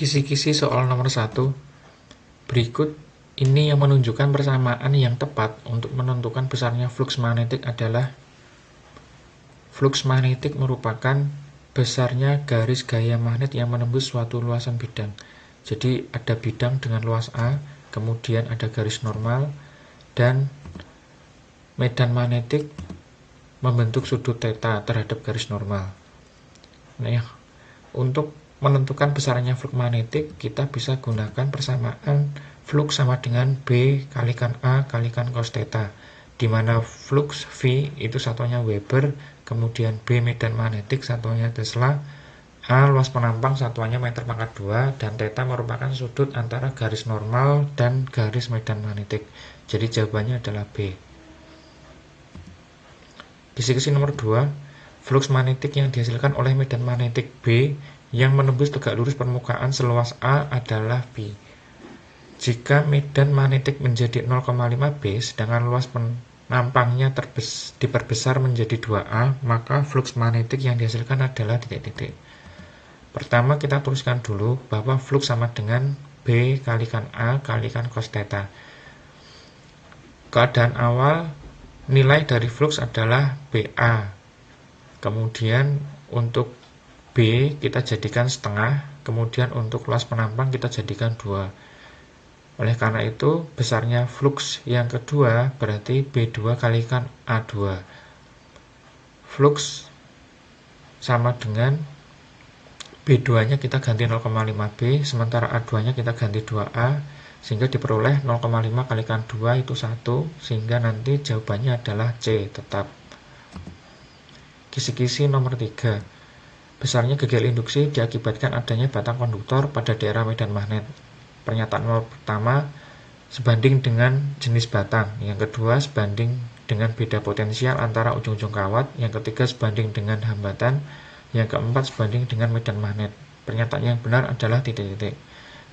Kisi-kisi soal nomor 1. Berikut ini yang menunjukkan persamaan yang tepat untuk menentukan besarnya flux magnetik adalah flux magnetik merupakan besarnya garis gaya magnet yang menembus suatu luasan bidang. Jadi ada bidang dengan luas A, kemudian ada garis normal, dan medan magnetik membentuk sudut theta terhadap garis normal. Nah, untuk menentukan besarnya flux magnetik, kita bisa gunakan persamaan flux sama dengan B kalikan A kalikan cos theta, di mana flux V itu satunya Weber, kemudian B medan magnetik satunya Tesla, A luas penampang satuannya meter pangkat 2, dan theta merupakan sudut antara garis normal dan garis medan magnetik. Jadi jawabannya adalah B. Kisi-kisi nomor 2, flux magnetik yang dihasilkan oleh medan magnetik B yang menembus tegak lurus permukaan seluas A adalah B. Jika medan magnetik menjadi 0,5 B, sedangkan luas penampangnya diperbesar menjadi 2A, maka flux magnetik yang dihasilkan adalah titik-titik. Pertama kita tuliskan dulu bahwa flux sama dengan B kalikan A kalikan cos theta. Keadaan awal, nilai dari flux adalah BA. Kemudian untuk B kita jadikan setengah, kemudian untuk luas penampang kita jadikan 2. Oleh karena itu, besarnya flux yang kedua berarti B2 kalikan A2. Flux sama dengan B2-nya kita ganti 0,5B, sementara A2-nya kita ganti 2A, sehingga diperoleh 0,5 kalikan 2 itu 1, sehingga nanti jawabannya adalah C tetap. Kisi-kisi nomor 3. Besarnya gegel induksi diakibatkan adanya batang konduktor pada daerah medan magnet. Pernyataan nomor pertama sebanding dengan jenis batang, yang kedua sebanding dengan beda potensial antara ujung-ujung kawat, yang ketiga sebanding dengan hambatan, yang keempat sebanding dengan medan magnet. Pernyataan yang benar adalah titik-titik.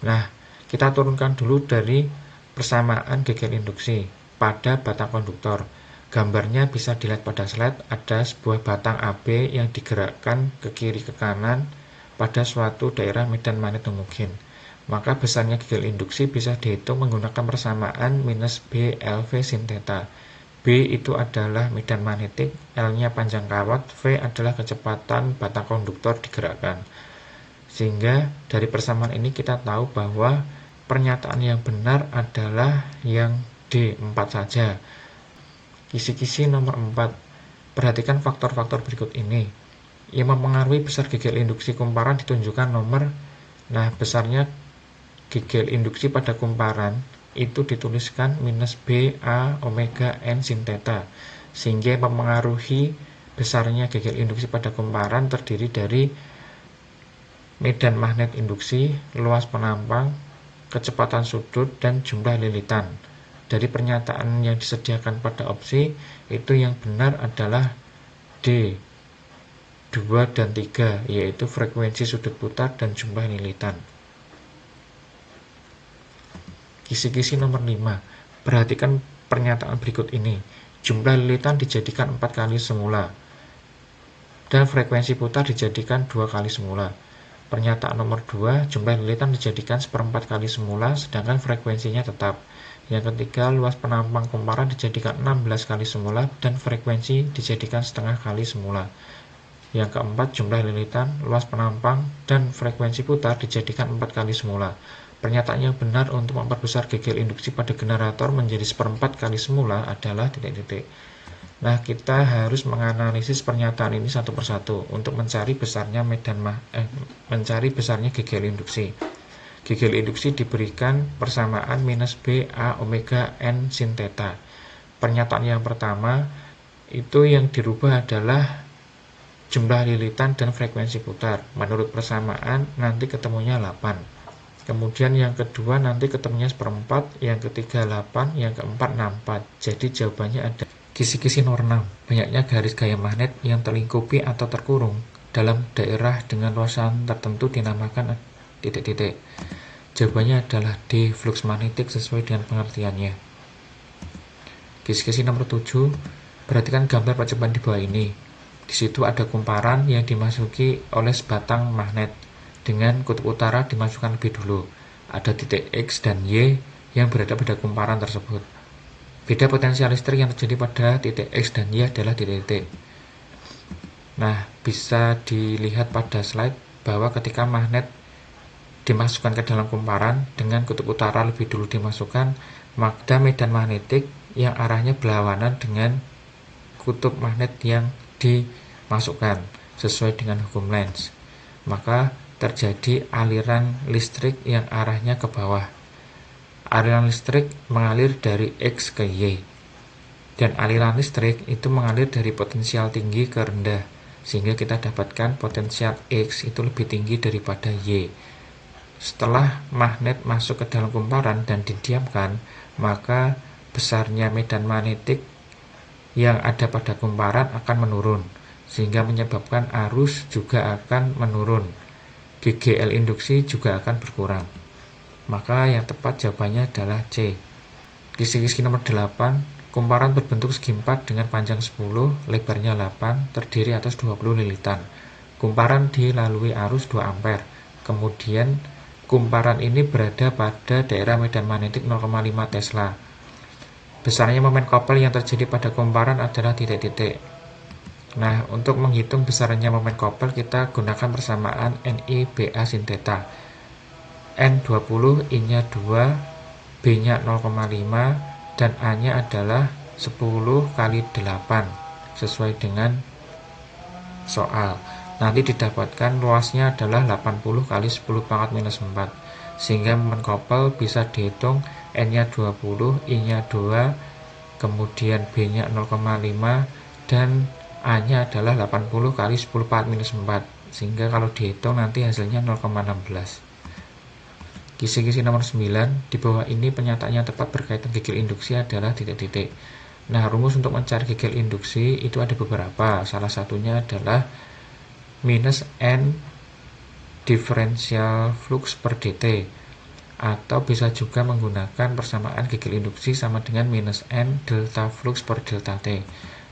Nah, kita turunkan dulu dari persamaan gegel induksi pada batang konduktor. Gambarnya bisa dilihat pada slide, ada sebuah batang AB yang digerakkan ke kiri ke kanan pada suatu daerah medan magnet homogen. Maka besarnya gegel induksi bisa dihitung menggunakan persamaan minus B LV sin theta. B itu adalah medan magnetik, L-nya panjang kawat, V adalah kecepatan batang konduktor digerakkan. Sehingga dari persamaan ini kita tahu bahwa pernyataan yang benar adalah yang D4 saja. Kisi-kisi nomor 4. Perhatikan faktor-faktor berikut ini. Yang mempengaruhi besar gegel induksi kumparan ditunjukkan nomor. Nah, besarnya gegel induksi pada kumparan itu dituliskan minus B A omega N sin theta, sehingga mempengaruhi besarnya gegel induksi pada kumparan terdiri dari medan magnet induksi, luas penampang, kecepatan sudut, dan jumlah lilitan. Dari pernyataan yang disediakan pada opsi, itu yang benar adalah D 2 dan 3, yaitu frekuensi sudut putar dan jumlah lilitan. Kisi-kisi nomor 5. Perhatikan pernyataan berikut ini. Jumlah lilitan dijadikan 4 kali semula, dan frekuensi putar dijadikan 2 kali semula. Pernyataan nomor 2, jumlah lilitan dijadikan 1/4 kali semula, sedangkan frekuensinya tetap. Yang ketiga, luas penampang kumparan dijadikan 16 kali semula, dan frekuensi dijadikan setengah kali semula. Yang keempat, jumlah lilitan, luas penampang, dan frekuensi putar dijadikan 4 kali semula. Pernyataan yang benar untuk memperbesar gegel induksi pada generator menjadi 1/4 kali semula adalah titik-titik. Nah, kita harus menganalisis pernyataan ini satu persatu untuk mencari besarnya gegel induksi. Gegel induksi diberikan persamaan minus B A omega N sin theta. Pernyataan yang pertama itu yang dirubah adalah jumlah lilitan dan frekuensi putar. Menurut persamaan nanti ketemunya 8. Kemudian yang kedua nanti ketemunya 1/4, yang ketiga 8, yang keempat 64. Jadi jawabannya ada kisi-kisi nomor 6. Banyaknya garis gaya magnet yang terlingkupi atau terkurung dalam daerah dengan luasan tertentu dinamakan titik-titik. Jawabannya adalah D, flux magnetik sesuai dengan pengertiannya. Kisi-kisi nomor 7. Perhatikan gambar percobaan di bawah ini. Di situ ada kumparan yang dimasuki oleh sebatang magnet. dengan kutub utara dimasukkan lebih dulu. Ada titik X dan Y yang berada pada kumparan tersebut. Beda potensial listrik yang terjadi pada titik X dan Y adalah titik-titik. Nah, bisa dilihat pada slide bahwa ketika magnet dimasukkan ke dalam kumparan dengan kutub utara lebih dulu dimasukkan, maka medan magnetik yang arahnya berlawanan dengan kutub magnet yang dimasukkan sesuai dengan hukum Lenz. Maka terjadi aliran listrik yang arahnya ke bawah. Aliran listrik mengalir dari X ke Y, dan aliran listrik itu mengalir dari potensial tinggi ke rendah, sehingga kita dapatkan potensial X itu lebih tinggi daripada Y. Setelah magnet masuk ke dalam kumparan dan didiamkan, maka besarnya medan magnetik yang ada pada kumparan akan menurun, sehingga menyebabkan arus juga akan menurun. GGL induksi juga akan berkurang. Maka yang tepat jawabannya adalah C. Kisi-kisi nomor 8, kumparan berbentuk segi 4 dengan panjang 10, lebarnya 8, terdiri atas 20 lilitan. Kumparan dilalui arus 2 ampere. Kemudian kumparan ini berada pada daerah medan magnetik 0,5 Tesla. Besarnya momen kopel yang terjadi pada kumparan adalah titik-titik. Nah, untuk menghitung besarnya momen kopel, kita gunakan persamaan NI/BA sin θ. N20, I-nya 2, B-nya 0,5, dan A-nya adalah 10 kali 8, sesuai dengan soal. Nanti didapatkan luasnya adalah 80 kali 10 pangkat minus 4, sehingga momen kopel bisa dihitung N-nya 20, I-nya 2, kemudian B-nya 0,5, dan A-nya adalah 80 kali 10 pangkat minus 4, sehingga kalau dihitung nanti hasilnya 0,16. Kisi-kisi nomor 9, di bawah ini pernyataan yang tepat berkaitan gegel induksi adalah titik-titik. Nah, rumus untuk mencari gegel induksi itu ada beberapa. Salah satunya adalah minus N diferensial flux per dt, atau bisa juga menggunakan persamaan gegel induksi sama dengan minus N delta flux per delta T.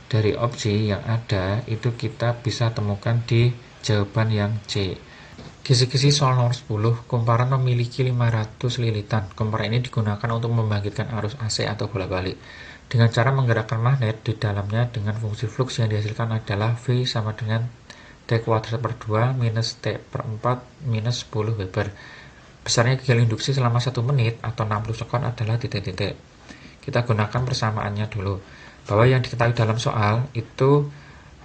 Dari opsi yang ada, itu kita bisa temukan di jawaban yang C. Kisi-kisi soal nomor 10, kumparan memiliki 500 lilitan. Kumparan ini digunakan untuk membangkitkan arus AC atau bolak-balik. Dengan cara menggerakkan magnet di dalamnya dengan fungsi flux yang dihasilkan adalah V sama dengan T kuadrat per 2 minus T per 4 minus 10 Weber. Besarnya gegel induksi selama 1 menit atau 60 sekon adalah titik-titik. Kita gunakan persamaannya dulu. Bahwa yang diketahui dalam soal itu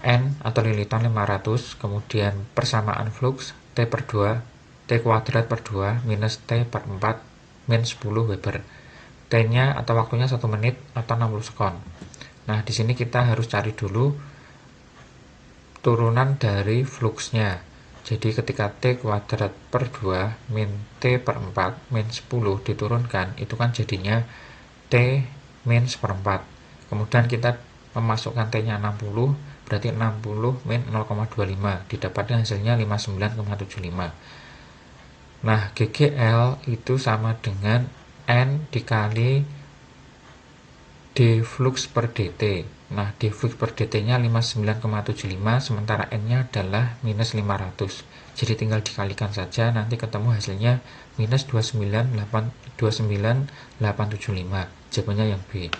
N atau lilitan 500, kemudian persamaan flux T per 2, T kuadrat per 2 minus T per 4 min 10 Weber. T-nya atau waktunya 1 menit atau 60 sekon. Nah, di sini kita harus cari dulu turunan dari fluxnya. Jadi ketika T kuadrat per 2 min T per 4 min 10 diturunkan, itu kan jadinya T min seperempat. Kemudian kita memasukkan T-nya 60, berarti 60 min 0,25, didapatkan hasilnya 59,75. Nah, GGL itu sama dengan N dikali d flux per dt. Nah, d flux per dt-nya 59,75, sementara N-nya adalah minus 500. Jadi tinggal dikalikan saja, nanti ketemu hasilnya minus 29875. Jawabannya yang B.